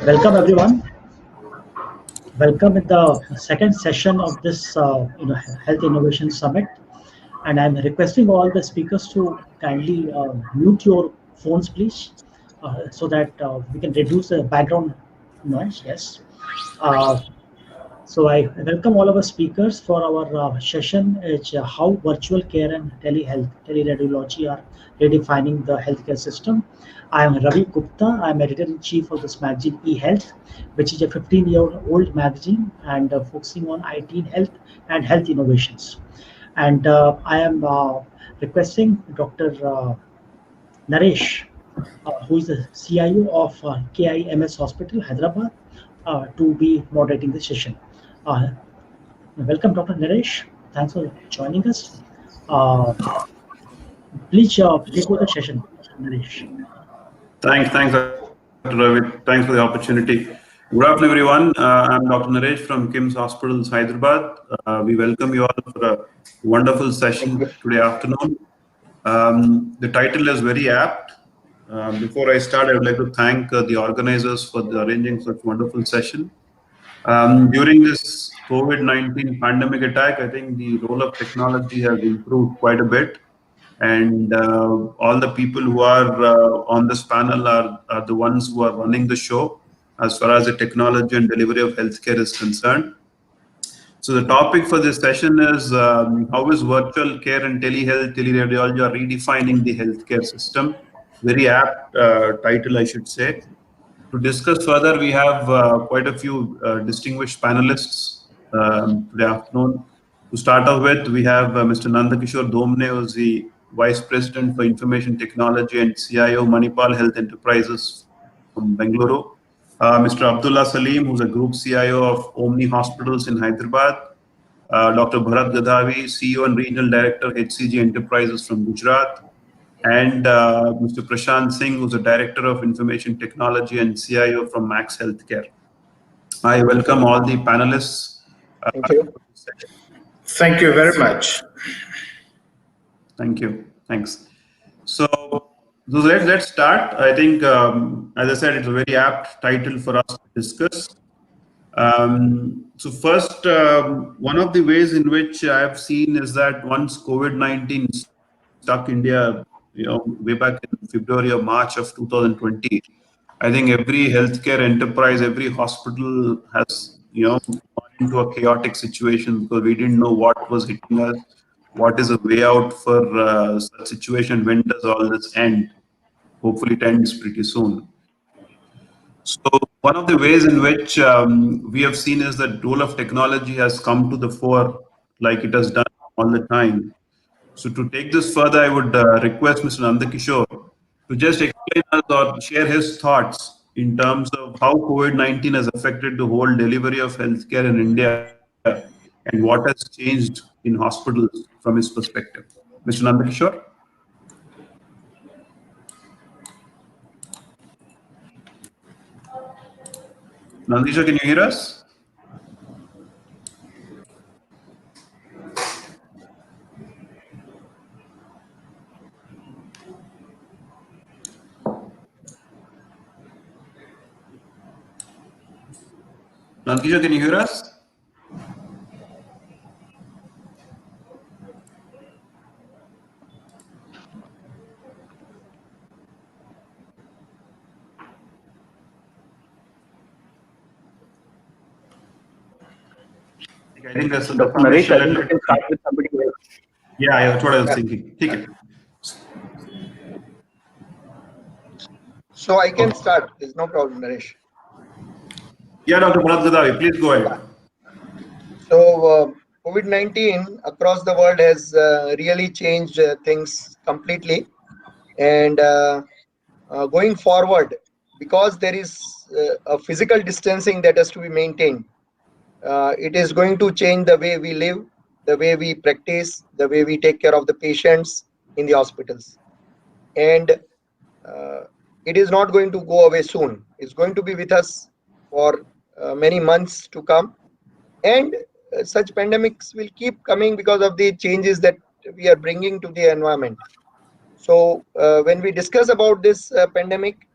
Welcome everyone. Welcome in the second session of this Health Innovation Summit, and I'm requesting all the speakers to kindly mute your phones, please, so that we can reduce the background noise. Yes. Uh, so I welcome all of our speakers for our session. It's how virtual care and telehealth, teleradiology are redefining the healthcare system. I am Ravi Gupta. I am editor-in-chief of this magazine eHealth, which is a 15-year-old magazine and focusing on IT in health and health innovations. And I am requesting Dr. Naresh, who is the CIO of KIMS Hospital, Hyderabad, to be moderating the session. Welcome, Dr. Naresh. Thanks for joining us. Please take over the session, Naresh. Thanks, Dr. Ravi. Thanks for the opportunity. Good afternoon, everyone. I'm Dr. Naresh from KIMS Hospitals, Hyderabad. We welcome you all for a wonderful session today afternoon. The title is very apt. Before I start, I would like to thank the organizers for arranging such wonderful session. During this COVID-19 pandemic attack, I think the role of technology has improved quite a bit. And all the people who are on this panel are the ones who are running the show as far as the technology and delivery of healthcare is concerned. So the topic for this session is how is virtual care and telehealth, teleradiology are redefining the healthcare system. Very apt title, I should say. To discuss further, we have quite a few distinguished panelists today afternoon. To start off with, we have Mr. Nandkishor Dhomne, who is the Vice President for Information Technology and CIO Manipal Health Enterprises from Bengaluru. Mr. Abdullah Saleem, who's a Group CIO of OMNI Hospitals in Hyderabad. Dr. Bharat Gadhavi, CEO and Regional Director, HCG Enterprises from Gujarat. And Mr. Prashant Singh, who's the Director of Information Technology and CIO from Max Healthcare. I welcome all the panelists. Thank you. Thank you very much. Thank you. Thanks. So let's start. I think, as I said, it's a very apt title for us to discuss. So first, one of the ways in which I have seen is that once COVID-19 struck India, way back in February or March of 2020, I think every healthcare enterprise, every hospital has, gone into a chaotic situation because we didn't know what was hitting us, what is a way out for such situation, when does all this end? Hopefully it ends pretty soon. So one of the ways in which we have seen is that role of technology has come to the fore like it has done all the time. So to take this further, I would request Mr. Nandkishor to just explain us or share his thoughts in terms of how COVID-19 has affected the whole delivery of healthcare in India and what has changed in hospitals from his perspective. Mr. Nandkishor? Nandkishor, can you hear us? Nandkishor, can you hear us? I think that's Dr. Naresh, I think we can start with somebody else. Yeah, that's what I was thinking. Take it. So I can start. There's no problem, Naresh. Yeah, Dr. Bharat Gadhavi, please go ahead. So COVID-19 across the world has really changed things completely. And going forward, because there is a physical distancing that has to be maintained, it is going to change the way we live, the way we practice, the way we take care of the patients in the hospitals. And it is not going to go away soon. It's going to be with us for many months to come. And such pandemics will keep coming because of the changes that we are bringing to the environment. So when we discuss about this pandemic,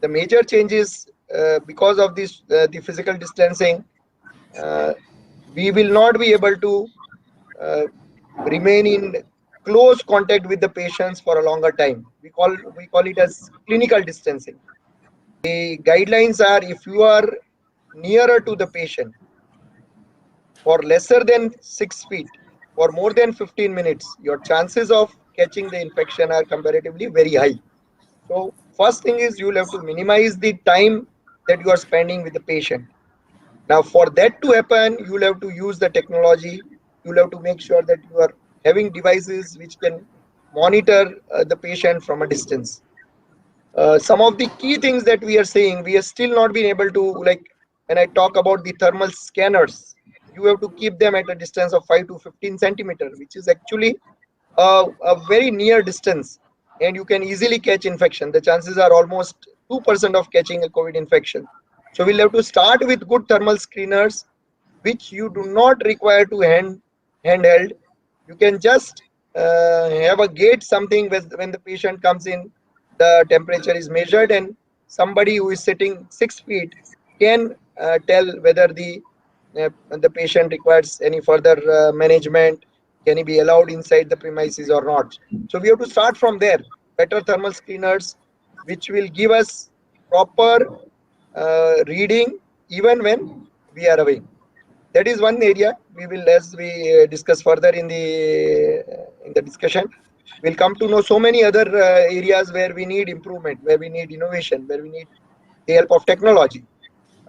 the major changes because of this the physical distancing, we will not be able to remain in close contact with the patients for a longer time. We call it as clinical distancing. The guidelines are, if you are nearer to the patient for lesser than 6 feet for more than 15 minutes, your chances of catching the infection are comparatively very high. So first thing is, you will have to minimize the time that you are spending with the patient. Now, for that to happen, you will have to use the technology. You will have to make sure that you are having devices which can monitor the patient from a distance. Some of the key things that we are saying, we are still not been able to, like when I talk about the thermal scanners, you have to keep them at a distance of 5 to 15 centimeter, which is actually a very near distance, and you can easily catch infection. The chances are almost 2% of catching a COVID infection. So we'll have to start with good thermal screeners, which you do not require to handheld. You can just have a gate, something when the patient comes in, the temperature is measured, and somebody who is sitting 6 feet can tell whether the patient requires any further management. Can he be allowed inside the premises or not? So we have to start from there. Better thermal screeners, which will give us proper reading even when we are away. That is one area we will, as we discuss further in the discussion, we'll come to know so many other areas where we need improvement, where we need innovation, where we need the help of technology.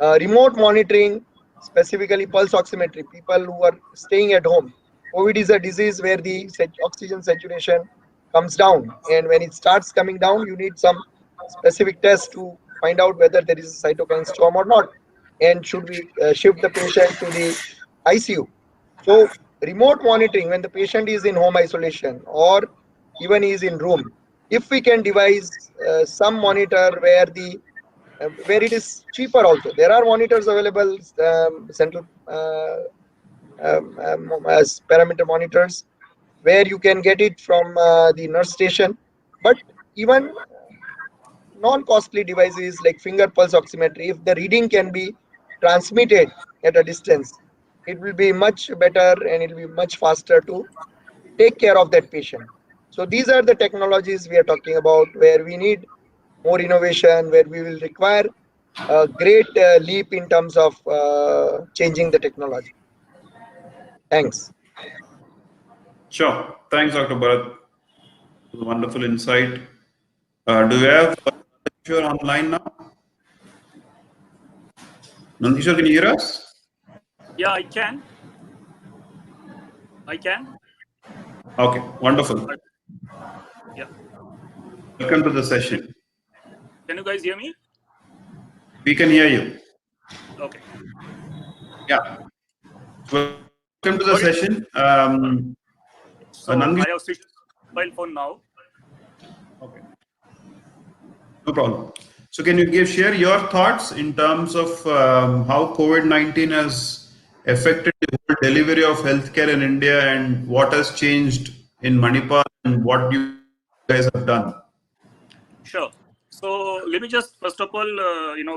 Remote monitoring, specifically pulse oximetry, people who are staying at home. COVID is a disease where the oxygen saturation comes down, and when it starts coming down, you need some specific tests to find out whether there is a cytokine storm or not, and should we shift the patient to the ICU. So remote monitoring, when the patient is in home isolation or even is in room, if we can devise some monitor where it is cheaper also. There are monitors available, central as parameter monitors, where you can get it from the nurse station. But even non-costly devices like finger pulse oximetry, if the reading can be transmitted at a distance, it will be much better and it will be much faster to take care of that patient. So these are the technologies we are talking about, where we need more innovation, where we will require a great leap in terms of changing the technology. Thanks. Sure. Thanks, Dr. Bharat. Wonderful insight. Do you have Nandkishor online now? Nandkishor, can you hear us? Yeah, I can. Okay, wonderful. Yeah. Welcome to the session. Can you guys hear me? We can hear you. Okay. Yeah. Welcome to the session. So I have switched mobile phone now. Okay. No problem. So can you share your thoughts in terms of how COVID-19 has affected the whole delivery of healthcare in India, and what has changed in Manipal and what you guys have done? Sure. So let me just first of all,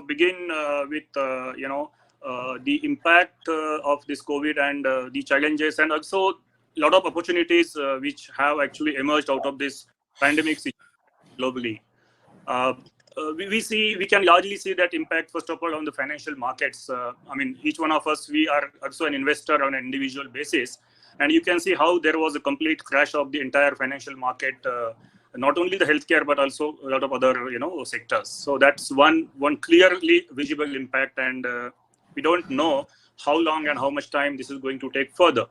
begin with the impact of this COVID and the challenges, and also a lot of opportunities which have actually emerged out of this pandemic situation globally. We can largely see that impact, first of all, on the financial markets. I mean, each one of us, we are also an investor on an individual basis, and you can see how there was a complete crash of the entire financial market, not only the healthcare but also a lot of other sectors. So that's one clearly visible impact, and we don't know how long and how much time this is going to take further.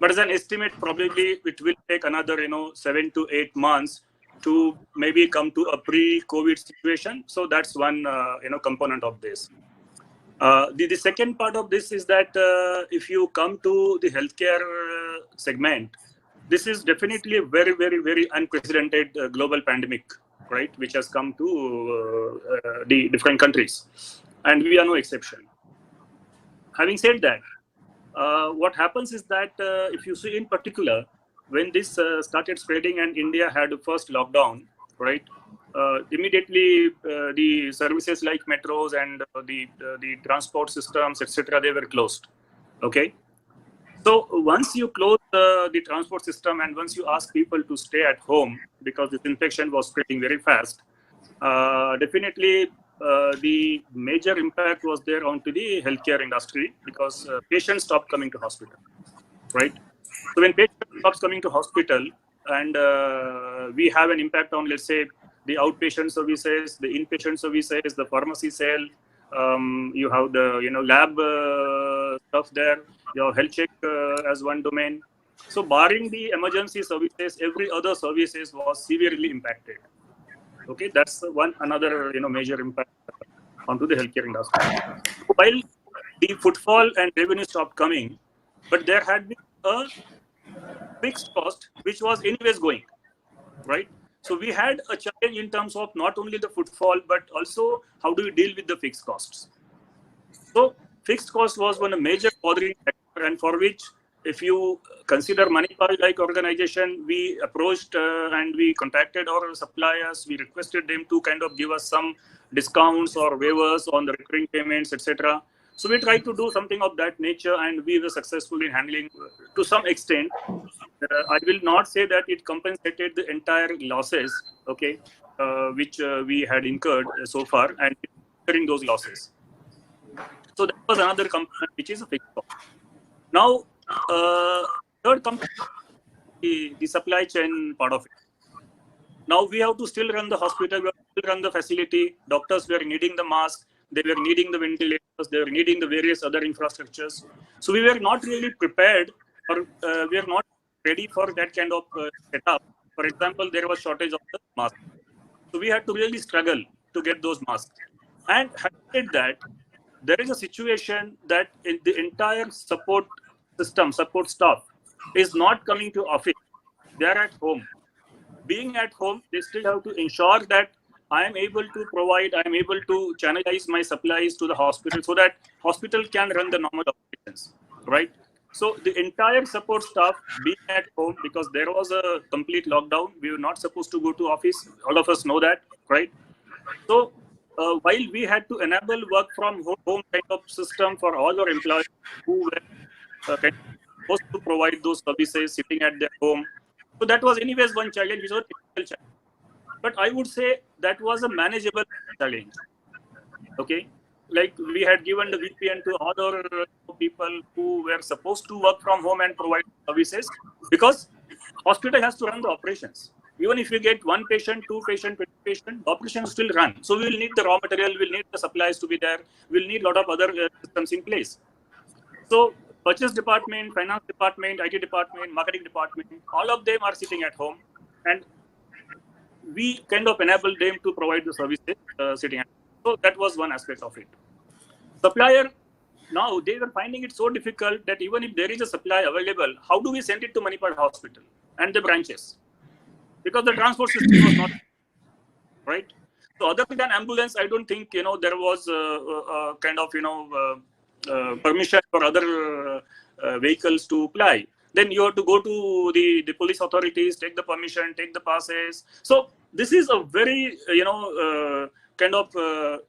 But as an estimate, probably it will take another 7 to 8 months to maybe come to a pre-COVID situation. So that's one component of this. The second part of this is that if you come to the healthcare segment, this is definitely a very, very, very unprecedented global pandemic, right, which has come to the different countries, and we are no exception. Having said that, what happens is that if you see in particular, when this started spreading and India had the first lockdown, right, immediately the services like metros and the transport systems, etc., they were closed. Okay. So once you close the transport system and once you ask people to stay at home because this infection was spreading very fast, definitely the major impact was there onto the healthcare industry because patients stopped coming to hospital, right? So when patient stops coming to hospital and we have an impact on, let's say, the outpatient services, the inpatient services, the pharmacy sale, you have the lab stuff there, your health check as one domain. So barring the emergency services, every other services was severely impacted. Okay, that's another major impact onto the healthcare industry. So while the footfall and revenue stopped coming, but there had been a fixed cost which was anyways going, right? So we had a challenge in terms of not only the footfall but also how do we deal with the fixed costs. So fixed cost was one major bothering factor, and for which, if you consider Manipal like organization, we approached and we contacted our suppliers. We requested them to kind of give us some discounts or waivers on the recurring payments, etc. So we tried to do something of that nature, and we were successful in handling to some extent. I will not say that it compensated the entire losses, okay, which we had incurred so far, and incurring those losses. So that was another component which is a fixed cost. Now, third component, the supply chain part of it. Now we have to still run the hospital, we have to still run the facility. Doctors were needing the mask, they were needing the ventilators, they were needing the various other infrastructures. So we were not really prepared, or we are not ready for that kind of setup. For example, there was shortage of the masks. So we had to really struggle to get those masks. And having said that, there is a situation that in the entire support system, support staff is not coming to office. They are at home. Being at home, they still have to ensure that I am able to provide, I am able to channelize my supplies to the hospital so that hospital can run the normal operations, right? So the entire support staff being at home because there was a complete lockdown. We were not supposed to go to office. All of us know that, right? So while we had to enable work from home kind of system for all our employees who were kind of supposed to provide those services sitting at their home. So that was anyways one challenge, which was a technical challenge. But I would say that was a manageable challenge. Okay, like we had given the VPN to other people who were supposed to work from home and provide services because hospital has to run the operations. Even if you get one patient, two patient, 20 patient, the operations still run. So we'll need the raw material, we'll need the supplies to be there, we'll need a lot of other systems in place. So purchase department, finance department, IT department, marketing department, all of them are sitting at home, and we kind of enable them to provide the services sitting at home. So that was one aspect of it. Supplier, now they were finding it so difficult that even if there is a supply available, how do we send it to Manipal Hospital and the branches? Because the transport system was not right. So other than ambulance, I don't think there was kind of permission for other vehicles to apply. Then you have to go to the police authorities, take the permission, take the passes. So this is a very kind of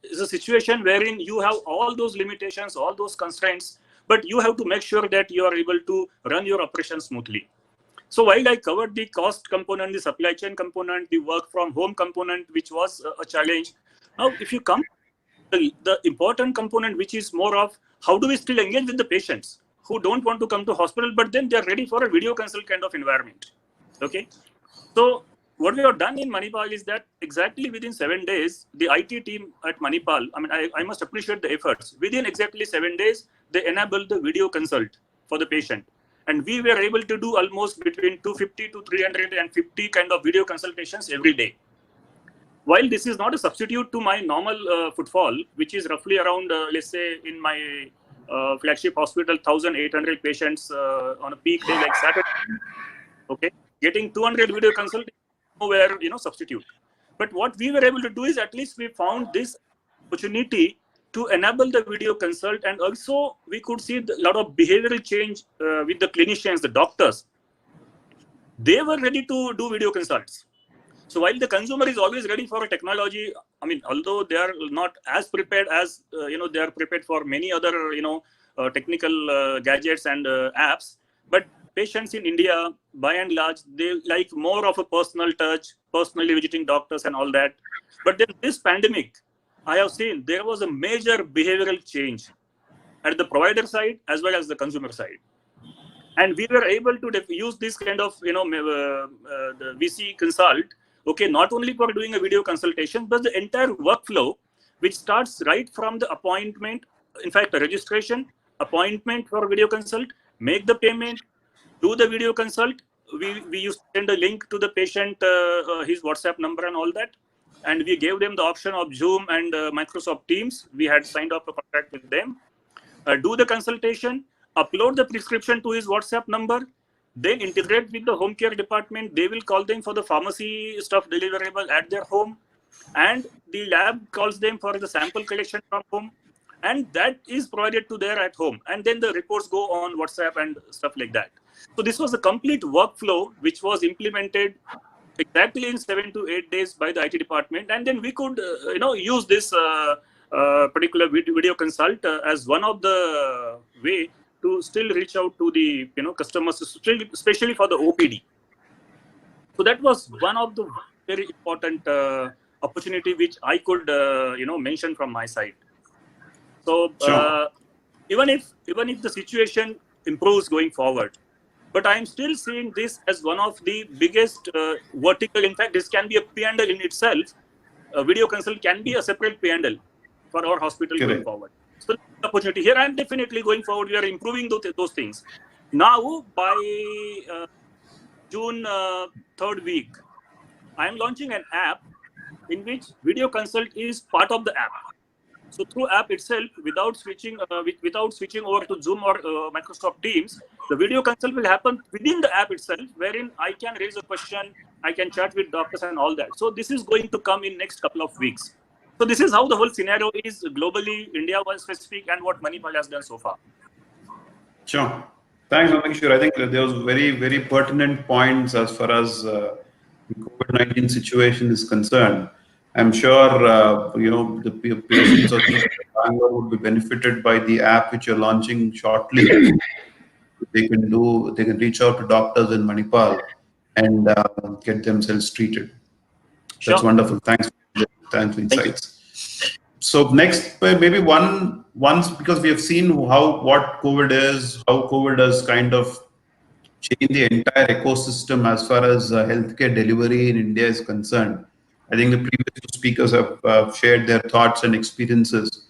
is a situation wherein you have all those limitations, all those constraints, but you have to make sure that you are able to run your operation smoothly. So while I covered the cost component, the supply chain component, the work from home component, which was a challenge. Now, if you come to the important component, which is more of how do we still engage with the patients who don't want to come to hospital, but then they're ready for a video consult kind of environment. Okay. So what we have done in Manipal is that exactly within 7 days, the IT team at Manipal, I must appreciate the efforts. Within exactly 7 days, they enabled the video consult for the patient. And we were able to do almost between 250 to 350 kind of video consultations every day. While this is not a substitute to my normal footfall, which is roughly around, let's say, in my flagship hospital, 1,800 patients on a peak day like Saturday. Okay, getting 200 video consultations nowhere, substitute. But what we were able to do is at least we found this opportunity to enable the video consult, and also we could see a lot of behavioral change with the clinicians, the doctors. They were ready to do video consults. So while the consumer is always ready for a technology, I mean, although they are not as prepared as they are prepared for many other technical gadgets and apps, but patients in India, by and large, they like more of a personal touch, personally visiting doctors and all that. But then this pandemic, I have seen there was a major behavioral change at the provider side as well as the consumer side. And we were able to use this kind of, the VC consult, okay, not only for doing a video consultation, but the entire workflow, which starts right from the appointment, in fact, the registration, appointment for video consult, make the payment, do the video consult. We used to send a link to the patient, his WhatsApp number and all that. And we gave them the option of Zoom and Microsoft Teams. We had signed up a contract with them. Do the consultation, upload the prescription to his WhatsApp number, then integrate with the home care department. They will call them for the pharmacy stuff deliverable at their home, and the lab calls them for the sample collection from home, and that is provided to their at home. And then the reports go on WhatsApp and stuff like that. So this was a complete workflow which was implemented exactly in 7 to 8 days by the IT department, and then we could use this particular video consult as one of the way to still reach out to the customers, especially for the OPD. So that was one of the very important opportunity which I could mention from my side. So Sure. even if the situation improves going forward, but I am still seeing this as one of the biggest vertical. In fact, this can be a P&L in itself. A video consult can be a separate P&L for our hospital going forward. So the opportunity here, and definitely going forward, we are improving those things. Now, by June 3rd week, I am launching an app in which video consult is part of the app. So through app itself, without switching over to Zoom or Microsoft Teams, the video consult will happen within the app itself, wherein I can raise a question, I can chat with doctors and all that. So this is going to come in next couple of weeks. So this is how the whole scenario is globally, India was specific, and what Manipal has done so far. Sure. Thanks, Nandkishor. I think that there was very, very pertinent points as far as the COVID-19 situation is concerned. I'm sure the patients of Bangalore would be benefited by the app which you're launching shortly. They can reach out to doctors in Manipal and get themselves treated. Sure. That's wonderful. Thanks for insights. So next, maybe once because we have seen what COVID is, how COVID has kind of changed the entire ecosystem as far as healthcare delivery in India is concerned. I think the previous two speakers have shared their thoughts and experiences.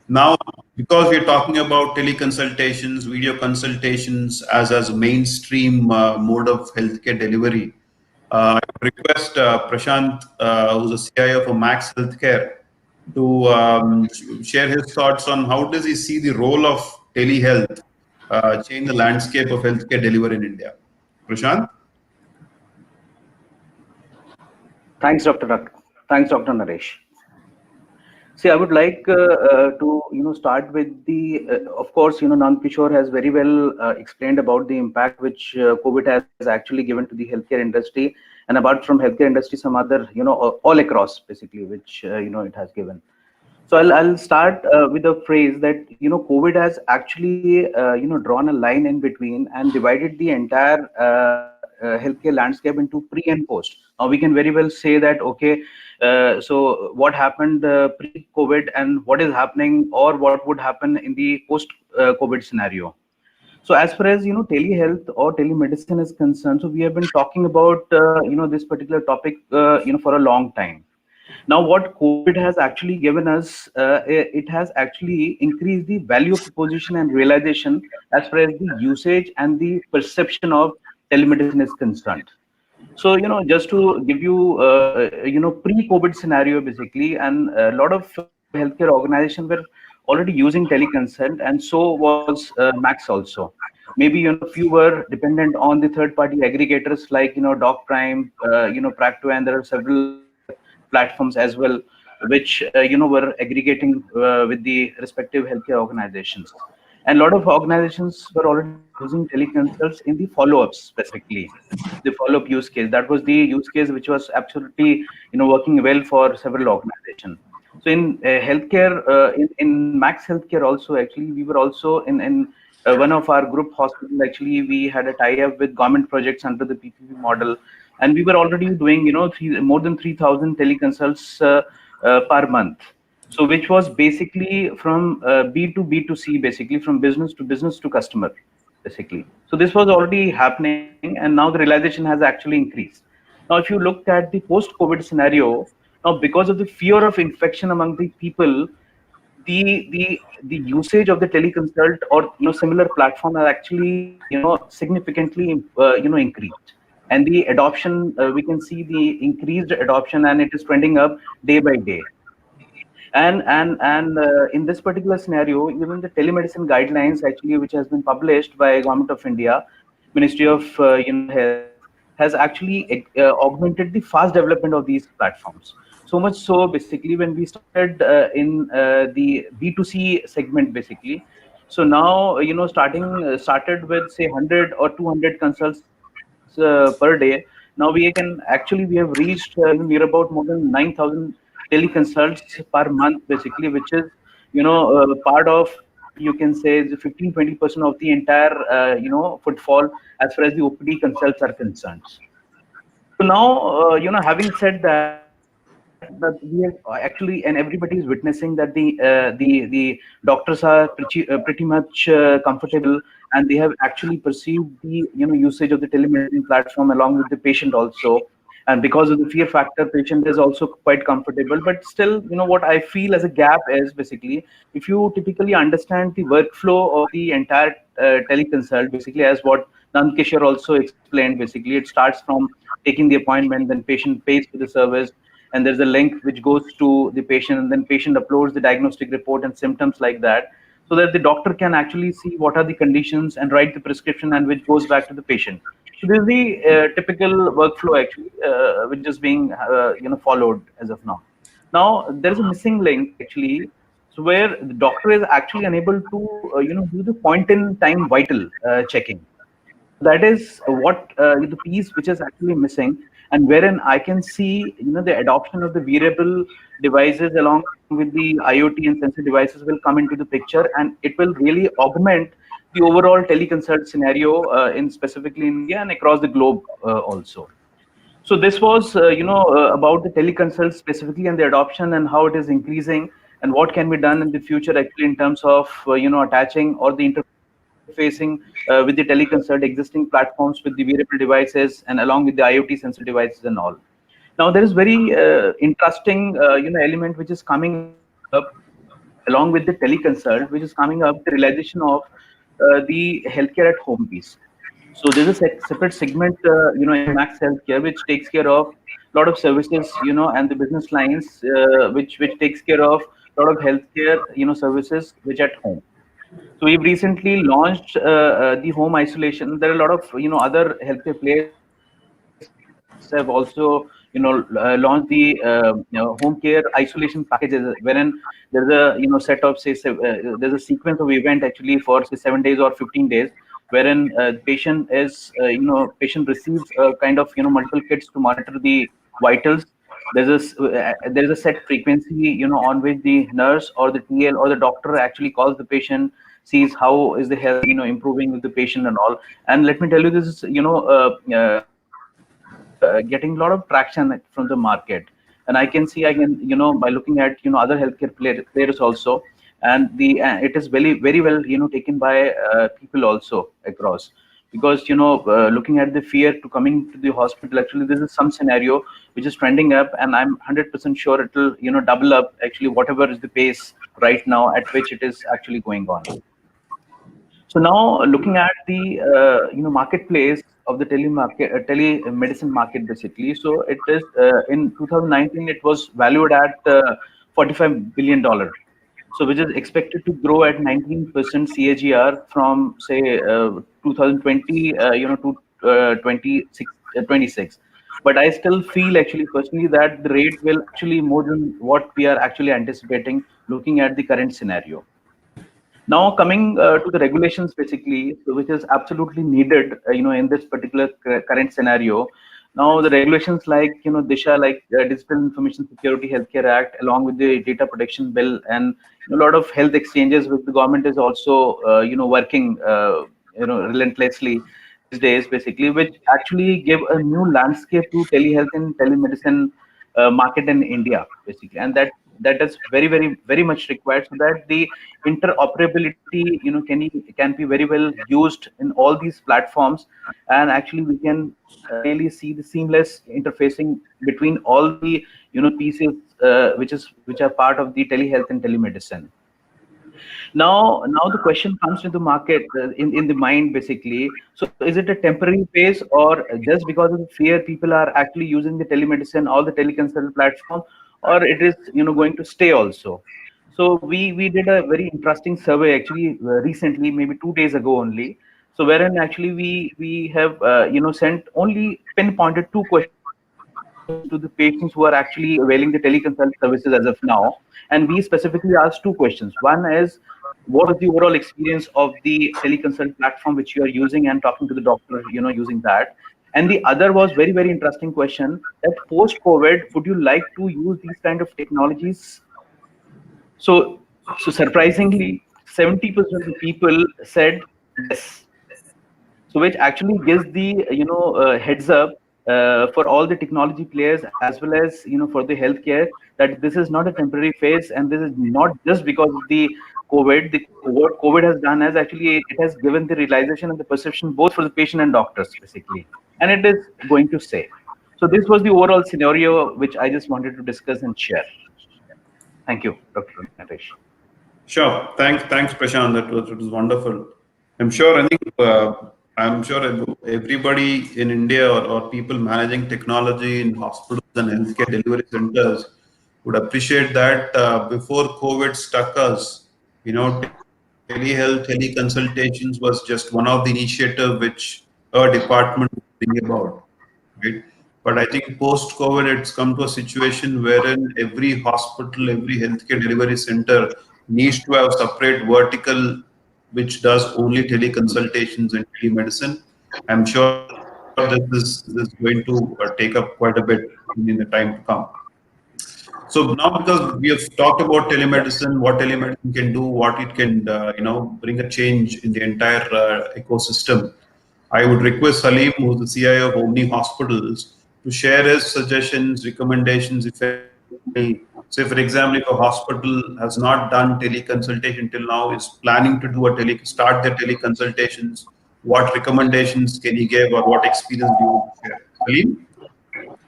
Now, because we're talking about teleconsultations, video consultations as a mainstream mode of healthcare delivery, I would request Prashant, who's a CIO for Max Healthcare, to share his thoughts on how does he see the role of telehealth change the landscape of healthcare delivery in India. Prashant? Thanks, Dr. Naresh. See, I would like to start with the of course Nandkishor has very well explained about the impact which COVID has actually given to the healthcare industry, and apart from healthcare industry, some other all across basically which it has given. So I'll start with a phrase that COVID has actually drawn a line in between and divided the entire healthcare landscape into pre and post. Now we can very well say that okay, so what happened pre-COVID and what is happening or what would happen in the post-COVID scenario. So as far as telehealth or telemedicine is concerned, so we have been talking about this particular topic for a long time. Now, what COVID has actually given us, it has actually increased the value proposition and realization as far as the usage and the perception of telemedicine is concerned. So, just to give you, pre-COVID scenario basically, and a lot of healthcare organizations were already using teleconsult, and so was Max also. Maybe few were dependent on the third-party aggregators like Doc Prime, Practo, and there are several other platforms as well, which were aggregating with the respective healthcare organizations. And a lot of organizations were already using teleconsults in the follow-ups specifically, the follow-up use case. That was the use case which was absolutely, working well for several organizations. So in healthcare, in Max Healthcare also, actually, we were also in one of our group hospital. Actually, we had a tie-up with government projects under the PPP model, and we were already doing, more than 3,000 teleconsults per month. So which was basically from B to B2C, basically from business to customer, basically. So this was already happening, and now the realization has actually increased. Now, if you looked at the post-COVID scenario, now because of the fear of infection among the people, the usage of the teleconsult or similar platform has actually significantly increased, and the adoption, we can see the increased adoption, and it is trending up day by day. And in this particular scenario, even the telemedicine guidelines actually, which has been published by Government of India, Ministry of Health, has actually augmented the fast development of these platforms. So much so, basically, when we started in the B2C segment, basically. So now, started with say 100 or 200 consults per day. Now we have reached near about more than 9,000 teleconsults per month, basically, which is part of, you can say, the 15-20% of the entire footfall as far as the OPD consults are concerned. So now, having said that we are actually, and everybody is witnessing that the doctors are pretty much comfortable, and they have actually perceived the usage of the telemedicine platform along with the patient also. And because of the fear factor, patient is also quite comfortable. But still, what I feel as a gap is basically, if you typically understand the workflow of the entire teleconsult, basically, as what Nandkishor also explained, basically, it starts from taking the appointment, then patient pays for the service, and there's a link which goes to the patient, and then patient uploads the diagnostic report and symptoms like that, so that the doctor can actually see what are the conditions and write the prescription, and which goes back to the patient. So this is the typical workflow actually, which is being followed as of now. Now there is a missing link actually, so where the doctor is actually unable to do the point in time vital checking. That is what the piece which is actually missing, and wherein I can see the adoption of the wearable devices along with the IoT and sensor devices will come into the picture, and it will really augment the overall teleconsult scenario in specifically in India and across the globe also. So this was about the teleconsult specifically and the adoption and how it is increasing, and what can be done in the future actually in terms of attaching or the interfacing with the teleconsult existing platforms with the wearable devices and along with the IoT sensor devices and all. Now there is very interesting element which is coming up along with the teleconsult, which is coming up, the realization of the healthcare at home piece. So there's a separate segment, in Max Healthcare, which takes care of a lot of services, and the business lines, which takes care of a lot of healthcare, services which at home. So we've recently launched the home isolation. There are a lot of other healthcare players have also launched the home care isolation packages, wherein there's a set of say there's a sequence of event actually for say 7 days or 15 days, wherein the patient is patient receives kind of multiple kits to monitor the vitals. There's a set frequency on which the nurse or the TL or the doctor actually calls the patient, sees how is the health improving with the patient and all. And let me tell you, this is getting a lot of traction from the market. And I can see, by looking at other healthcare players also, and it is very well taken by people also across. Because looking at the fear to coming to the hospital, actually this is some scenario which is trending up, and I'm 100% sure it will double up actually whatever is the pace right now at which it is actually going on. So now looking at the marketplace of the telemedicine market, basically. So it is in 2019 it was valued at $45 billion. So which is expected to grow at 19% CAGR from say 2020 to 26. But I still feel actually personally that the rate will actually more than what we are actually anticipating looking at the current scenario. Now coming to the regulations, basically, which is absolutely needed, in this particular current scenario. Now the regulations like DISHA, like Digital Information Security Healthcare Act, along with the Data Protection Bill, and a lot of health exchanges, which the government is also working relentlessly these days, basically, which actually give a new landscape to telehealth and telemedicine market in India, basically, and that is very, very, very much required, so that the interoperability can be very well used in all these platforms, and actually we can really see the seamless interfacing between all the pieces which are part of the telehealth and telemedicine. Now the question comes to the market, in the mind, basically. So is it a temporary phase, or just because of the fear people are actually using the telemedicine or the teleconsult platform, or it is going to stay also? So we did a very interesting survey, actually, recently, maybe 2 days ago only. So wherein actually we have sent only pinpointed 2 questions to the patients who are actually availing the teleconsult services as of now, and we specifically asked 2 questions. One is, what was the overall experience of the teleconsult platform which you are using and talking to the doctor, using that? And the other was very, very interesting question, that post COVID, would you like to use these kind of technologies? So surprisingly, 70% of the people said yes. So which actually gives the heads up for all the technology players, as well as for the healthcare, that this is not a temporary phase, and this is not just because of the COVID. What COVID has done is actually it has given the realization and the perception both for the patient and doctors, basically, and it is going to stay. So this was the overall scenario which I just wanted to discuss and share. Thank you, Dr. Naresh. Sure. Thanks, Prashant. That was wonderful. I'm sure. I'm sure everybody in India, or people managing technology in hospitals and healthcare delivery centers would appreciate that before COVID struck us, telehealth, teleconsultations was just one of the initiative which a department would bring about, right? But I think post-COVID, it's come to a situation wherein every hospital, every healthcare delivery center needs to have separate vertical which does only teleconsultations and telemedicine. I'm sure this is going to take up quite a bit in the time to come. So now, because we have talked about telemedicine, what telemedicine can do, what it can, bring a change in the entire ecosystem, I would request Saleem, who's the CIO of OMNI Hospitals, to share his suggestions, recommendations, if any. Say, for example, if a hospital has not done teleconsultation till now, is planning to do start their teleconsultations, what recommendations can he give, or what experience do you want to share? Saleem?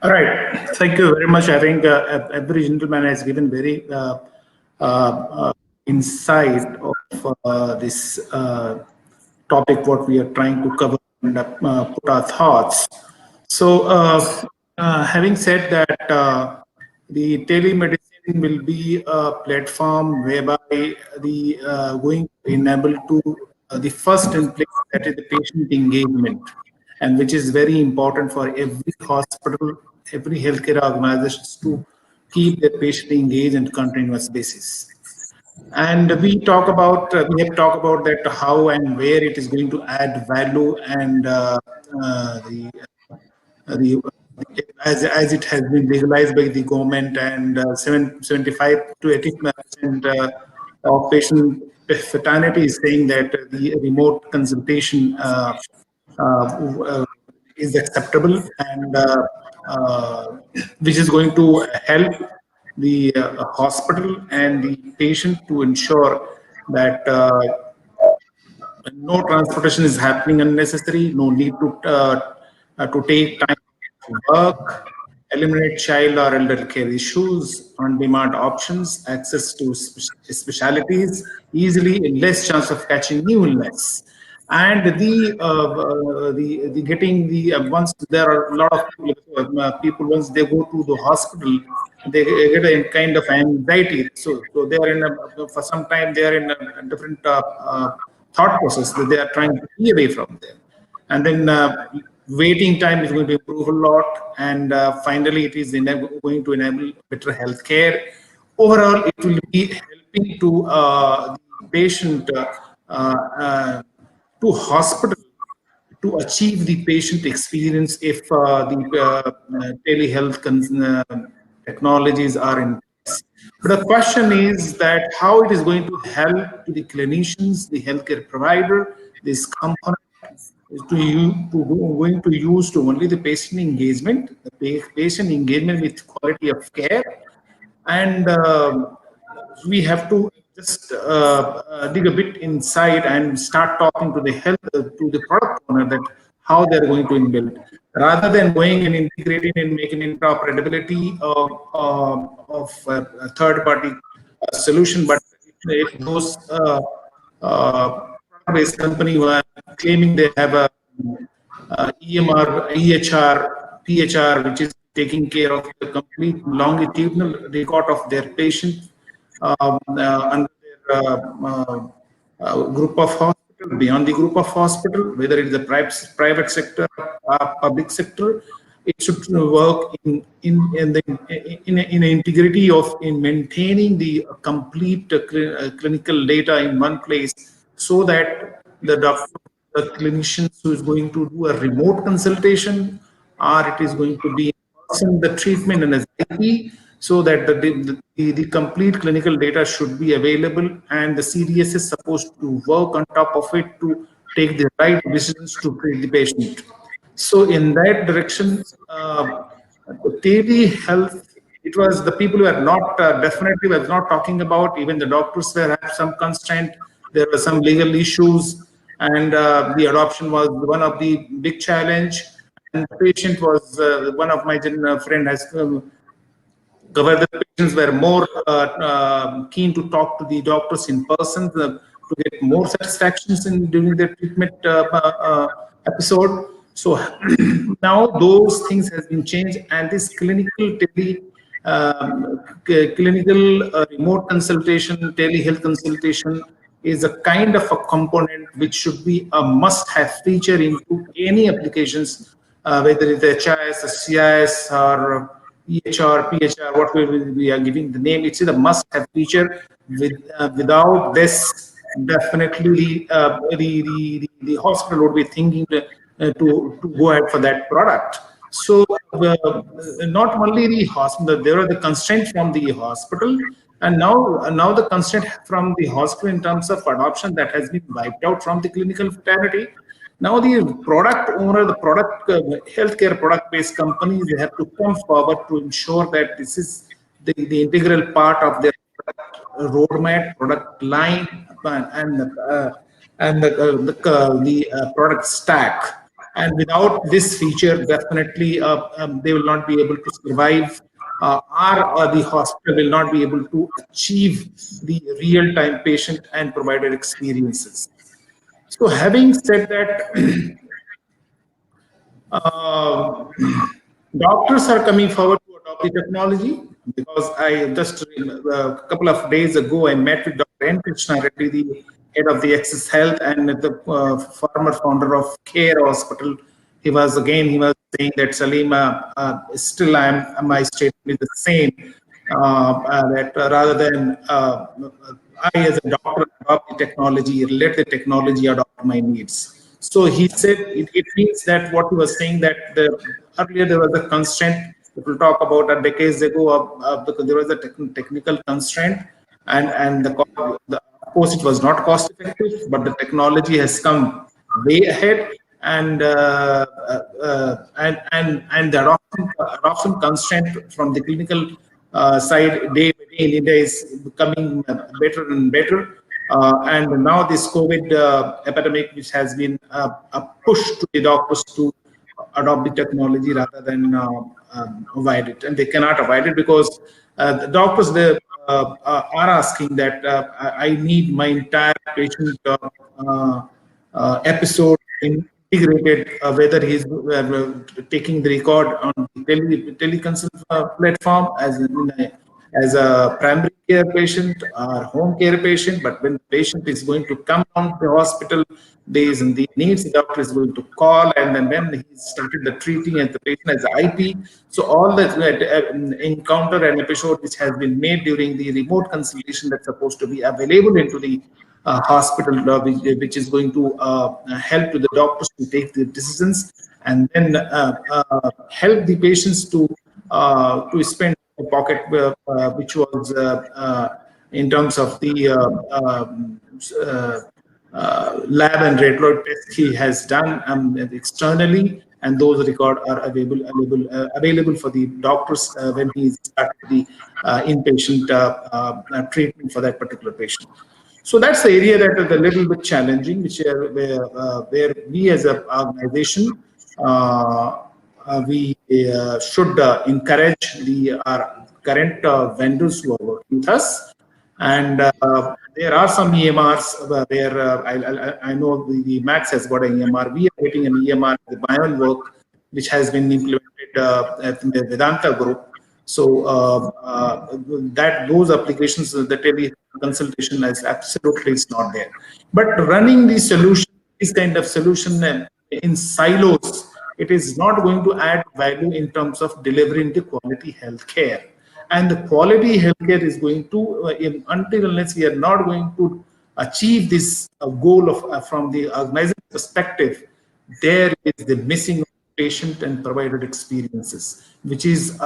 All right. Thank you very much. I think every gentleman has given very insight of this topic, what we are trying to cover and put our thoughts. So having said that, the telemedicine will be a platform whereby the going to enable to the first in place, that is the patient engagement, and which is very important for every hospital, every healthcare organizations to keep their patient engaged on continuous basis. And we have talked about that how and where it is going to add value, and the as it has been legalized by the government, and 75 to 80% of patient fraternity is saying that the remote consultation is acceptable, and which is going to help the hospital and the patient to ensure that no transportation is happening unnecessary, no need to take time to work, eliminate child or elder care issues, on-demand options, access to specialties easily, less chance of catching new illness. And the getting the once there are a lot of people once they go to the hospital, they get a kind of anxiety. So they are for some time they are in a different thought process that they are trying to be away from them, and then waiting time is going to improve a lot, and finally it is going to enable better health care. Overall, it will be helping to patient to hospital to achieve the patient experience if the telehealth technologies are in place. But the question is that how it is going to help to the clinicians, the healthcare provider, this component going to use to only the patient engagement, the patient engagement with quality of care, and we have to just dig a bit inside and start talking to the health to the product owner that how they're going to inbuild rather than going and integrating and making interoperability of a third party solution. But if those based company who are claiming they have a EMR, EHR, PHR, which is taking care of the complete longitudinal record of their patient under their group of hospital, beyond the group of hospital, whether it is the private sector, public sector, it should work in integrity of in maintaining the complete clinical data in one place, so that the doctor, the clinicians who is going to do a remote consultation, or it is going to be in person the treatment and as IP, so that the complete clinical data should be available, and the CDS is supposed to work on top of it to take the right decisions to treat the patient. So in that direction, telehealth, it was the people who are not definitely was not talking about. Even the doctors were have some constraint. There were some legal issues, and the adoption was one of the big challenge. And the patient was one of my friend has covered. The patients were more keen to talk to the doctors in person to get more satisfactions in during their treatment episode. So now those things has been changed, and this clinical remote consultation, telehealth consultation is a kind of a component which should be a must-have feature into any applications, whether it's HIS, CIS, or EHR, PHR, what we are giving the name. It's a must-have feature. Without this, definitely the hospital would be thinking to go ahead for that product. So not only the hospital, there are the constraints from the hospital, and now the constraint from the hospital in terms of adoption that has been wiped out from the clinical fraternity. Now the product owner, the product healthcare product-based companies, they have to come forward to ensure that this is the integral part of their product roadmap, product line, and the product stack. And without this feature, definitely they will not be able to survive, or the hospital will not be able to achieve the real-time patient and provider experiences. So having said that, doctors are coming forward to adopt the technology, because I just a couple of days ago I met with Dr. N. Krishna Reddy, the head of the Access Health and the former founder of Care Hospital. He was saying that Saleem, still my statement is the same, that rather than I as a doctor adopt the technology, let the technology adopt my needs. So he said it means that what he was saying, that earlier there was a constraint. People talk about a decades ago because there was a technical constraint, and of course it was not cost effective, but the technology has come way ahead, and the adoption constraint from the clinical side day by day in India is becoming better and better. And now this COVID epidemic, which has been a push to the doctors to adopt the technology rather than avoid it, and they cannot avoid it because the doctors are asking that I need my entire patient episode integrated, whether he's taking the record on the teleconsult platform as a primary care patient or home care patient, but when the patient is going to come on the hospital days and the needs, the doctor is going to call, and then when he started the treating as the patient as IP. So all that encounter and episode which has been made during the remote consultation that's supposed to be available into the hospital, which is going to help to the doctors to take the decisions, and then help the patients to spend a pocket, which was in terms of the lab and radiology test he has done externally, and those records are available for the doctors when he starts the inpatient treatment for that particular patient. So that's the area that is a little bit challenging, where we as an organization we should encourage our current vendors who are working with us. And there are some EMRs where I know the Max has got an EMR. We are getting an EMR, the Bion work, which has been implemented at the Vedanta group. So that those applications, the tele consultation is absolutely is not there. But running the solution, this kind of solution in silos, it is not going to add value in terms of delivering the quality healthcare. And the quality healthcare is going to, until unless we are not going to achieve this goal of from the organization perspective, there is the missing patient and provider experiences, which is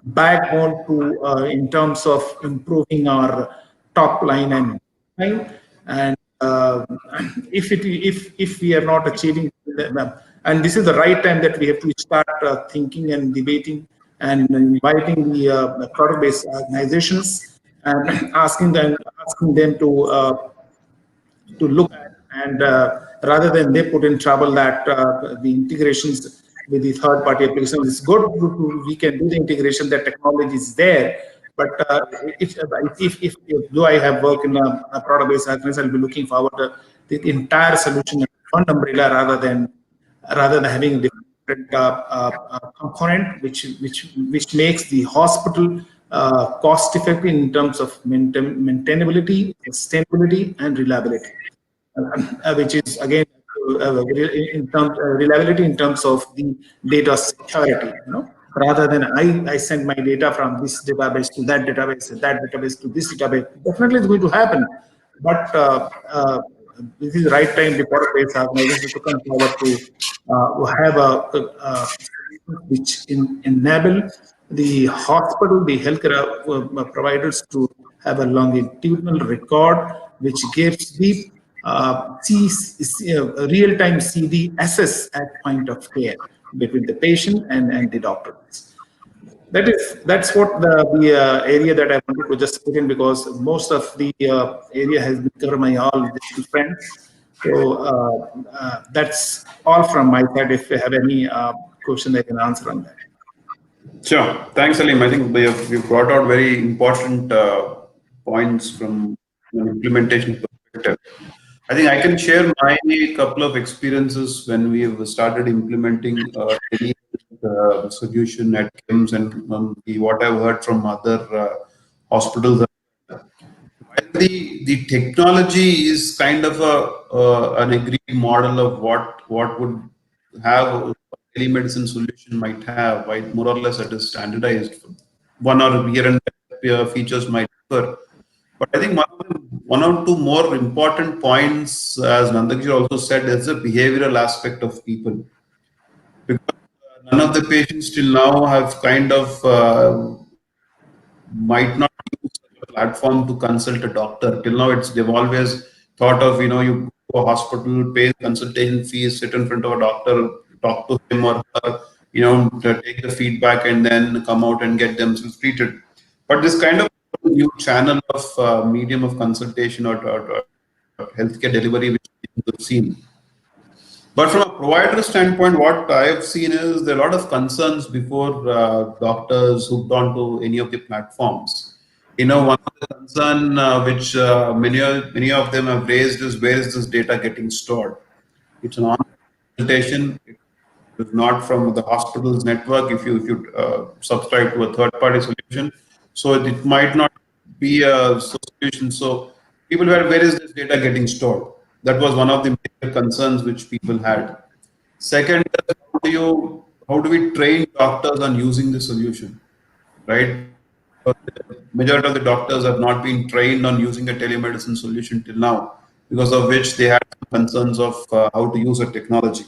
backbone to in terms of improving our top line and line. And if we are not achieving, and this is the right time that we have to start thinking and debating and inviting the product-based organizations and asking them to look at, and rather than they put in trouble that the integrations with the third-party applications is good. We can do the integration. That technology is there. But if though I have worked in a product-based organization, I'll be looking forward to the entire solution in one umbrella rather than having different component, which makes the hospital cost-effective in terms of maintainability, sustainability, and reliability, which is again in terms reliability in terms of the data security. Rather than I send my data from this database to that database to this database, definitely it's going to happen. But this is the right time the product-based organizations to come forward to have a which enable the hospital, the healthcare providers to have a longitudinal record, which gives the real-time CD assess at point of care between the patient and the doctors. That's what the area that I wanted to just put in, because most of the area has been covered by all digital friends. So that's all from my side. If you have any question, I can answer on that. Sure. Thanks, Saleem. I think we've brought out very important points from an implementation perspective. I think I can share my couple of experiences when we started implementing the solution at KIMS and what I've heard from other hospitals. The technology is kind of an agreed model of what would have telemedicine solution might have, right? More or less it is standardized. One or here and there features might differ. But I think one or two more important points, as Nandkishor also said, is the behavioral aspect of people. Because none of the patients till now have kind of might not use a platform to consult a doctor. Till now, they've always thought of, you go to a hospital, pay consultation fees, sit in front of a doctor, talk to him or her, to take the feedback and then come out and get themselves treated. But this kind of new channel of medium of consultation or healthcare delivery, which we've seen. But from a provider standpoint, what I've seen is there are a lot of concerns before doctors hooked onto any of the platforms. One of the concern which many of them have raised is, where is this data getting stored? It's an online consultation. It's not from the hospital's network if you subscribe to a third-party solution. So it might not be a solution. So people were, where is this data getting stored? That was one of the major concerns which people had. Second, how do we train doctors on using the solution, right? majority of the doctors have not been trained on using a telemedicine solution till now, because of which they had concerns of how to use a technology.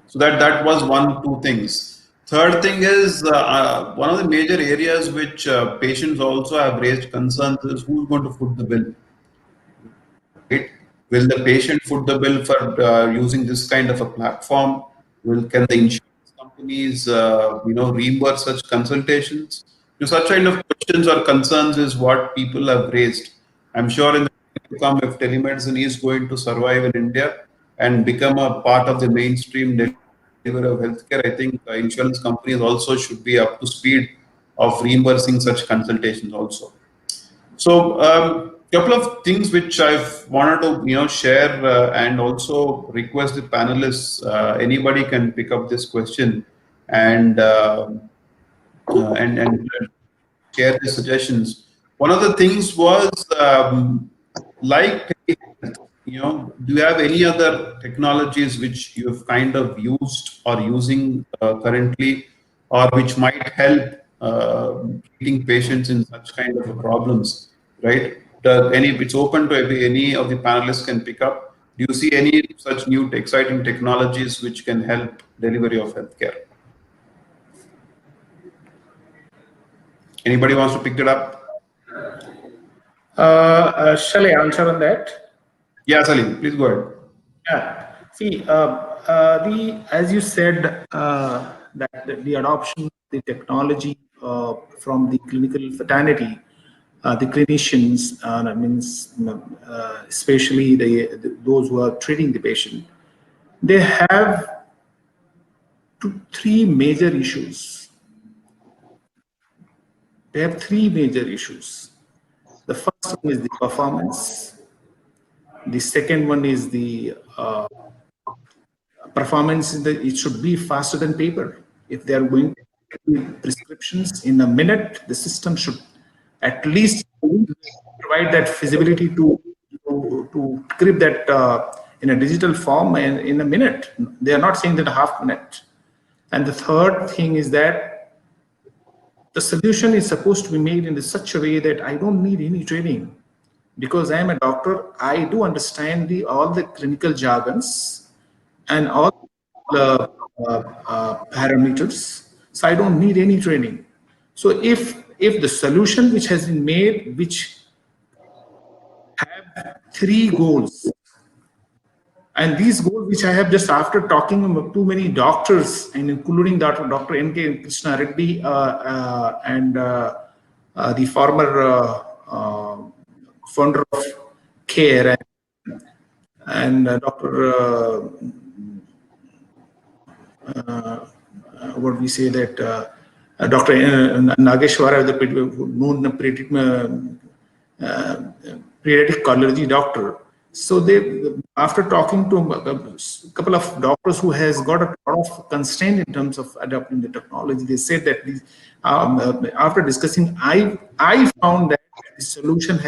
So that was two things. Third thing is one of the major areas which patients also have raised concerns is who's going to foot the bill. Right? Will the patient foot the bill for using this kind of a platform? Can the insurance companies reimburse such consultations? Such kind of questions or concerns is what people have raised. I'm sure in the time to come, if telemedicine is going to survive in India and become a part of the mainstream delivery of healthcare, I think insurance companies also should be up to speed of reimbursing such consultations also. So, couple of things which I've wanted to share and also request the panelists. Anybody can pick up this question and and share the suggestions. One of the things was like, do you have any other technologies which you've kind of used or using currently, or which might help treating patients in such kind of problems, right? It's open to any of the panelists can pick up. Do you see any such new exciting technologies which can help delivery of healthcare? Anybody wants to pick it up? Shall I answer on that? Yeah, Saleem, please go ahead. Yeah. See, as you said, that the adoption of the technology from the clinical fraternity, the clinicians, especially those who are treating the patient, they have three major issues. They have three major issues. The first one is the performance. The second one is the performance. It should be faster than paper. If they are going to do prescriptions in a minute, the system should at least provide that feasibility to grip that in a digital form and in a minute. They are not saying that a half minute. And the third thing is that the solution is supposed to be made in such a way that I don't need any training. Because I am a doctor, I do understand all the clinical jargons and all the parameters. So I don't need any training. So if the solution which has been made, which have three goals, and these goals which I have just after talking to too many doctors, and including Dr. N.K. Krishna Reddy and the former founder of CARE and Dr. What we say that Dr. Nageshwara, the known pediatric cardiology doctor. So they, after talking to a couple of doctors who has got a lot of constraint in terms of adopting the technology, they said that after discussing, I found that the solution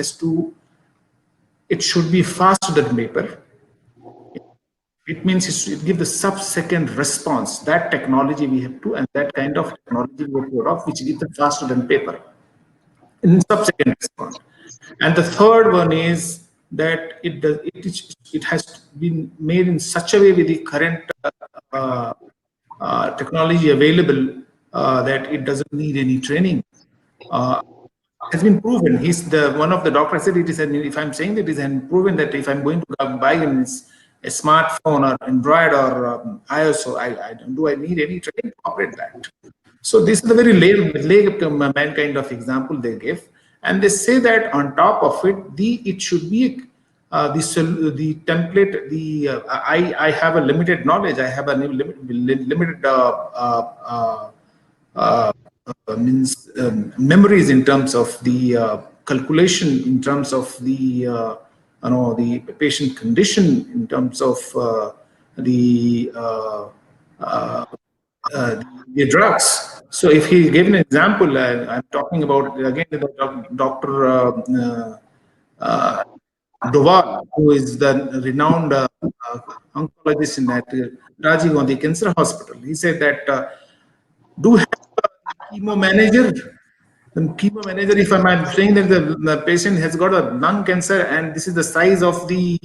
it should be faster than paper. It means it gives the sub-second response. That technology we have to, and that kind of technology we have to adopt, which gives it faster than paper in sub-second response. And the third one is that it has been made in such a way with the current technology available that it doesn't need any training. Has been proven. One of the doctors said it is. If I'm saying that it is proven that if I'm going to buy a smartphone or Android or iOS, so I need any training to operate that? So this is the very layman kind of example they give, and they say that on top of it, it should be the template. I have a limited knowledge. I have a limited memories in terms of the calculation, in terms of the the patient condition, in terms of the drugs. So if he gave an example, I'm talking about again Dr. Doval, who is the renowned oncologist in that Rajiv Gandhi Cancer Hospital. He said that do have a chemo manager The chemo manager, if I'm saying that the patient has got a lung cancer and this is the size of the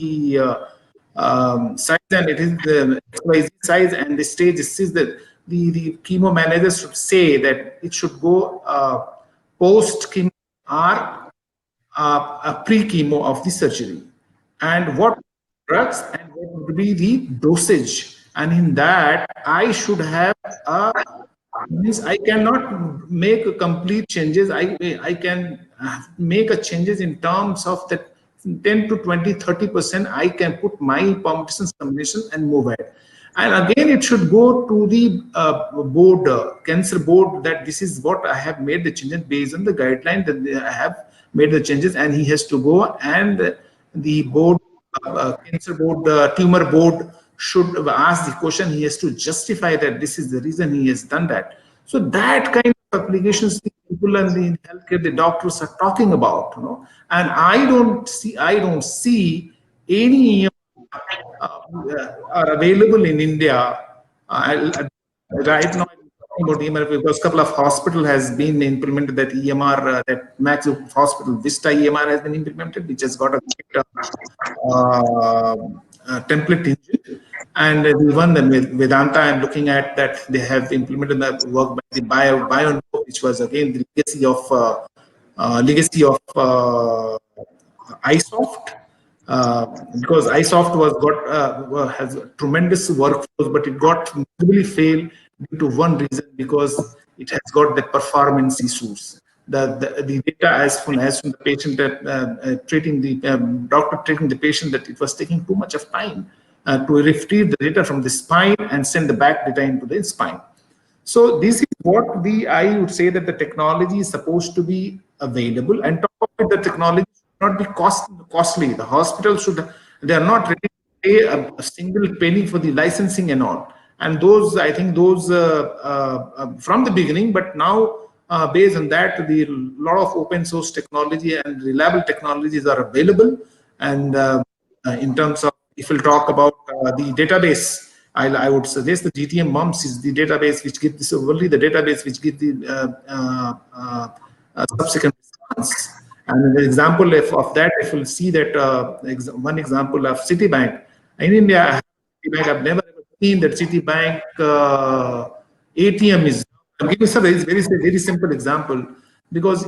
size and it is the XYZ size and the stage, this is the chemo manager should say that it should go post chemo or a pre-chemo of the surgery, and what drugs and what would be the dosage, and in that I should have a means I cannot make a complete changes. I can make a changes in terms of that 10 to 20, 30%. I can put my permutations combination and move ahead. And again, it should go to the board, cancer board, that this is what I have made the changes based on the guideline that I have made the changes, and he has to go, and the board, cancer board, tumor board should ask the question. He has to justify that this is the reason he has done that. So that kind of applications the people and the healthcare, the doctors are talking about, you know, and I don't see any are available in India. Right now, I'm talking about EMR because a couple of hospital has been implemented that EMR, that Max Hospital Vista EMR has been implemented, which has got a template engine. And the one that Vedanta, I'm looking at that they have implemented the work by the Bio, which was again the legacy of iSoft. Because iSoft has tremendous workflows, but it got really failed due to one reason, because it has got the performance issues. The data as from the patient that treating the doctor treating the patient, that it was taking too much of time to retrieve the data from the spine and send the back data into the spine. So this is what I would say that the technology is supposed to be available, and top of it, the technology should not be costly. The hospital they are not ready to pay a single penny for the licensing and all. And those, I think those from the beginning, but now based on that, the lot of open source technology and reliable technologies are available. And in terms of, if we'll talk about the database, I would suggest the GTM MUMS is the database which gives this, only the database which gives the subsequent response. And the example of that, if you'll see that one example of Citibank in India, I've never seen that Citibank ATM is. I'll give you a very simple example, because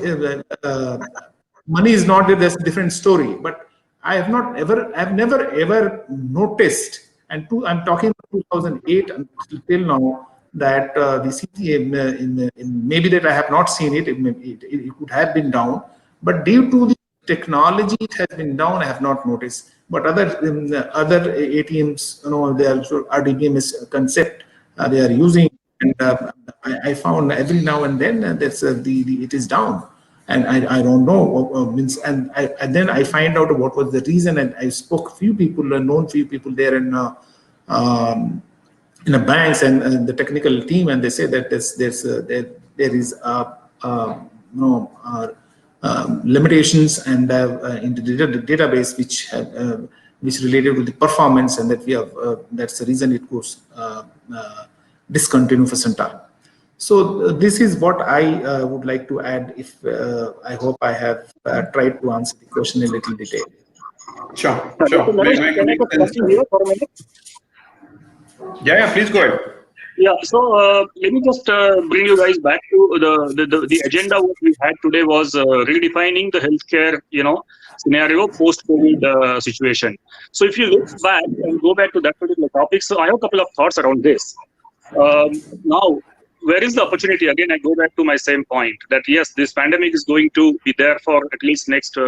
money is not there. There's a different story, but I've never ever noticed. And I'm talking about 2008 until now, that the CTA maybe that I have not seen it. It could have been down, but due to the technology, it has been down. I have not noticed. But other ATMs, you know, they are RDBMS concept they are using, and I found every now and then that's it is down, and I don't know and then I find out what was the reason, and I spoke few people, known few people there in the banks and the technical team, and they say that there is limitations and in the database which related to the performance, and that we have that's the reason it goes discontinue for some time. So this is what I would like to add. If I hope I have tried to answer the question in little detail. Sure. Yeah, please go ahead. Yeah, so let me just bring you guys back to the agenda. What we had today was redefining the healthcare, scenario post-COVID situation. So if you look back and go back to that particular topic, so I have a couple of thoughts around this. Now, where is the opportunity? Again, I go back to my same point that yes, this pandemic is going to be there for at least next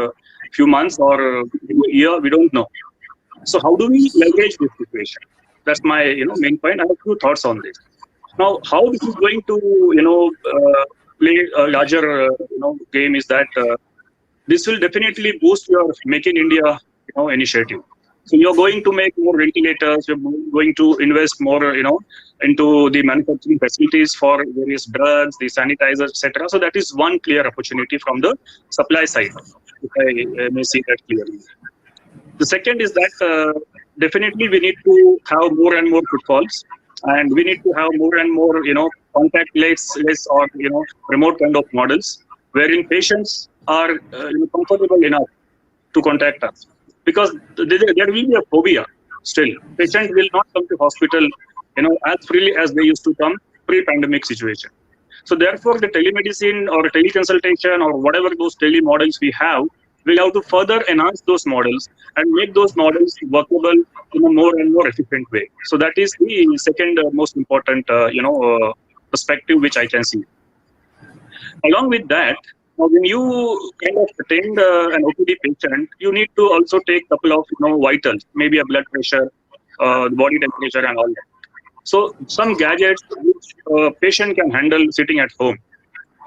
few months or a year. We don't know. So how do we leverage this situation? That's my main point. I have a few thoughts on this. Now, how this is going to play a larger game is that this will definitely boost your Make in India initiative. So you're going to make more ventilators. You're going to invest more into the manufacturing facilities for various drugs, the sanitizers, etc. So that is one clear opportunity from the supply side, if I may see that clearly. The second is that definitely we need to have more and more footfalls, and we need to have more and more contactless or remote kind of models. wherein patients are comfortable enough to contact us, because there will be a phobia still. Patient will not come to hospital, as freely as they used to come pre-pandemic situation. So therefore, the telemedicine or teleconsultation or whatever those tele models we have, we'll have to further enhance those models and make those models workable in a more and more efficient way. So that is the second most important, perspective which I can see. Along with that, when you kind of attend an OPD patient, you need to also take a couple of vitals, maybe a blood pressure, body temperature, and all that. So some gadgets which a patient can handle sitting at home,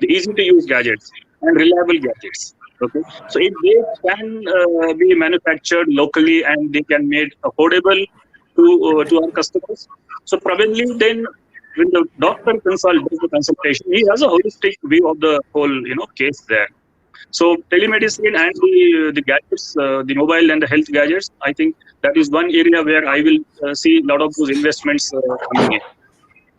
the easy to use gadgets and reliable gadgets. Okay, so if they can be manufactured locally and they can made affordable to our customers, so probably then when the doctor does the consultation, he has a holistic view of the whole case there. So telemedicine and the gadgets, the mobile and the health gadgets, I think that is one area where I will see a lot of those investments coming in.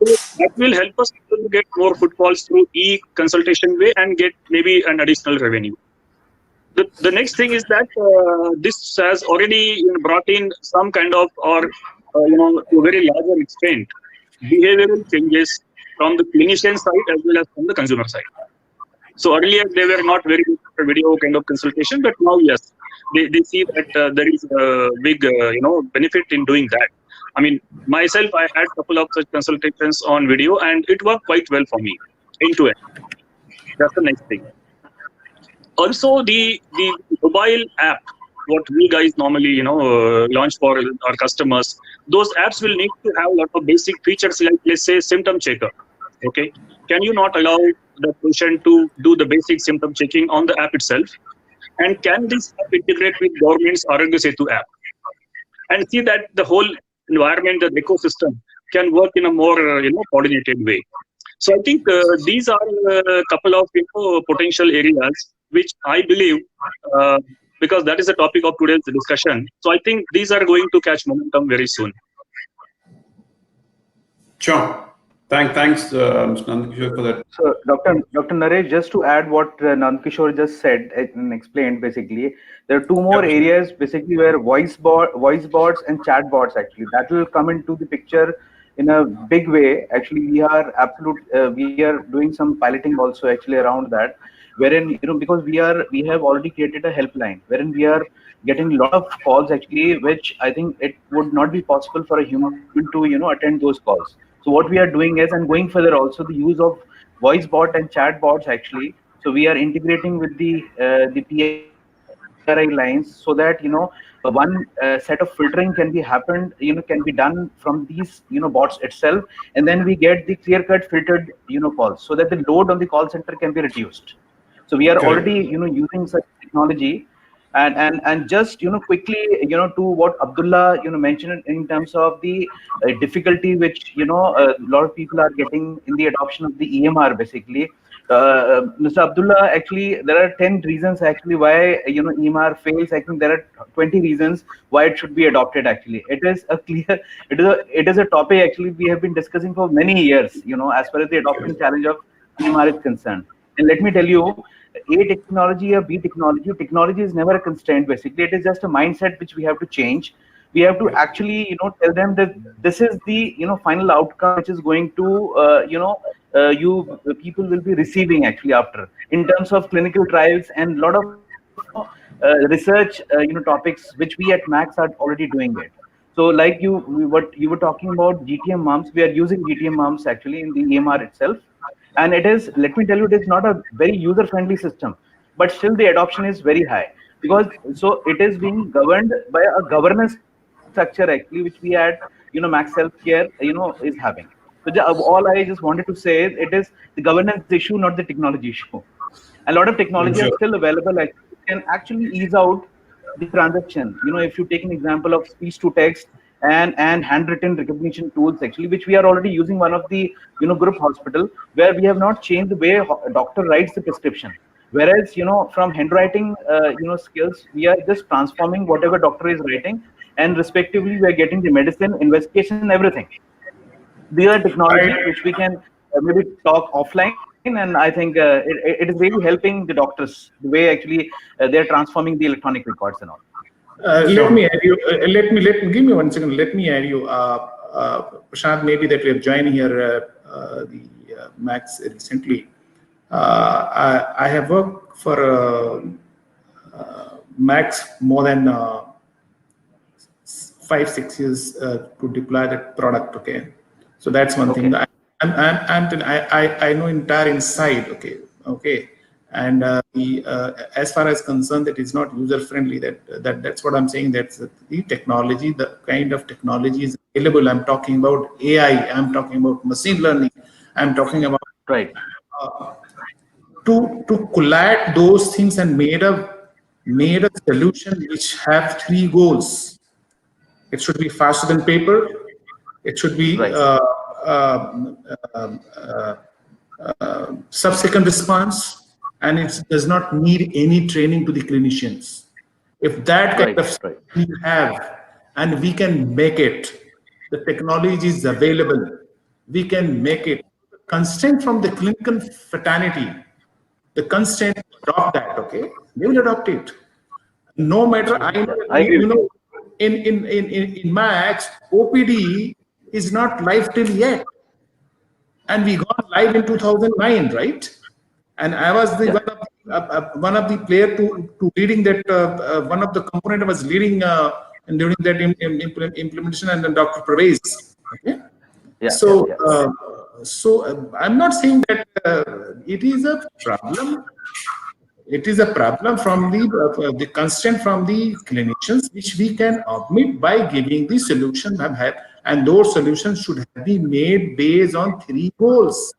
So that will help us to get more footfalls through e-consultation way and get maybe an additional revenue. The next thing is that this has already brought in some kind of, or to a very larger extent, behavioral changes from the clinician side as well as from the consumer side. So earlier they were not very good for video kind of consultation, but now yes, they see that there is a big benefit in doing that. I mean, myself, I had a couple of such consultations on video, and it worked quite well for me, end to end. That's the next thing. Also, the mobile app, what we guys normally launch for our customers, those apps will need to have a lot of basic features like, let's say, symptom checker. Okay, can you not allow the patient to do the basic symptom checking on the app itself? And can this app integrate with government's Arogya Setu app? And see that the whole environment, the ecosystem can work in a more coordinated way. So I think these are a couple of potential areas which I believe, because that is the topic of today's discussion. So I think these are going to catch momentum very soon. Sure. Thanks, Mr. Nandkishor, for that. So, Dr. Naresh, just to add what Nandkishor just said and explained, basically, there are two more areas, basically, where voice bots and chat bots, actually, that will come into the picture in a big way. Actually, we are doing some piloting also actually around that, wherein because we have already created a helpline wherein we are getting a lot of calls actually, which I think it would not be possible for a human to attend those calls. So what we are doing is, and going further also, the use of voice bot and chat bots actually. So we are integrating with the PRI lines so that one set of filtering can be done from these bots itself, and then we get the clear-cut filtered calls so that the load on the call center can be reduced. So we are already using such technology. And just quickly to what Abdullah mentioned in terms of the difficulty which a lot of people are getting in the adoption of the EMR, basically. Mr. Abdullah, actually there are 10 reasons actually why EMR fails. I think there are 20 reasons why it should be adopted. Actually, it is a topic actually we have been discussing for many years, as far as the adoption challenge of EMR is concerned. And let me tell you, A technology or B technology is never a constraint. Basically, it is just a mindset which we have to change. We have to actually tell them that this is the final outcome which is going to people will be receiving actually after, in terms of clinical trials and a lot of research topics which we at Max are already doing it. So like what you were talking about GTM mumps, we are using GTM mumps actually in the EMR itself. And it is, let me tell you, it is not a very user-friendly system, but still the adoption is very high, because so it is being governed by a governance structure actually, which we at Max Healthcare is having. So all I just wanted to say is, it is the governance issue, not the technology issue. A lot of technology are still available, actually, can actually ease out the transaction. If you take an example of speech to text and handwritten recognition tools actually, which we are already using one of the group hospital, where we have not changed the way a doctor writes the prescription, whereas from handwriting skills, we are just transforming whatever doctor is writing, and respectively we are getting the medicine, investigation, everything. These are technology which we can maybe talk offline, and I think it is really helping the doctors the way actually they're transforming the electronic records and all. Let me add you. Give me 1 second. Let me add you. Prashant, maybe that we have joined here the Max recently. I have worked for Max more than 5-6 years to deploy that product. Okay, so that's one thing. I know entire inside. Okay. And as far as concerned that it's not user friendly, that's what I'm saying. That's the technology, the kind of technology is available. I'm talking about AI. I'm talking about machine learning. I'm talking about Right. To collate those things and made a solution which have 3 goals. It should be faster than paper. It should be sub-second response, and it does not need any training to the clinicians. If that kind of we have, and we can make it, the technology is available, we can make it. The constraint from the clinical fraternity, the constraint adopt that, okay? They will adopt it. No matter, in Max, OPD is not live till yet. And we got live in 2009, right? And I was the one of the player to leading that. One of the component I was leading and during that implementation, and then Dr. Pravez. Okay. So I'm not saying that it is a problem. It is a problem from the constraint from the clinicians, which we can omit by giving the solution. And those solutions should be made based on 3 goals.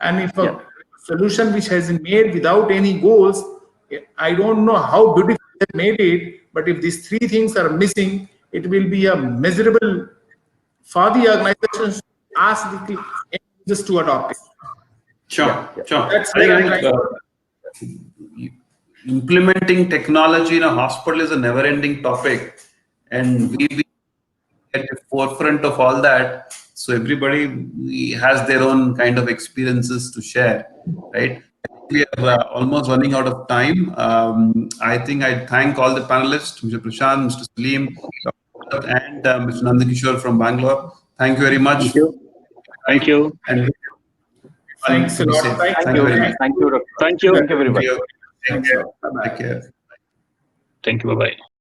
And if a solution which has been made without any goals, I don't know how beautiful they made it, but if these 3 things are missing, it will be a miserable for the organizations to ask the users to adopt it. Sure. That's implementing technology in a hospital is a never-ending topic, and we at the forefront of all that. So everybody has their own kind of experiences to share, right? We are almost running out of time. I think I thank all the panelists, Mr. Prashant, Mr. Saleem, and Mr. Nandkishor from Bangalore. Thank you very much. Thank you. Thank you. And thanks a lot. Thank you very much. Thank you, Doctor. Thank you. Thank you very much. Take care. Thank you. Bye-bye.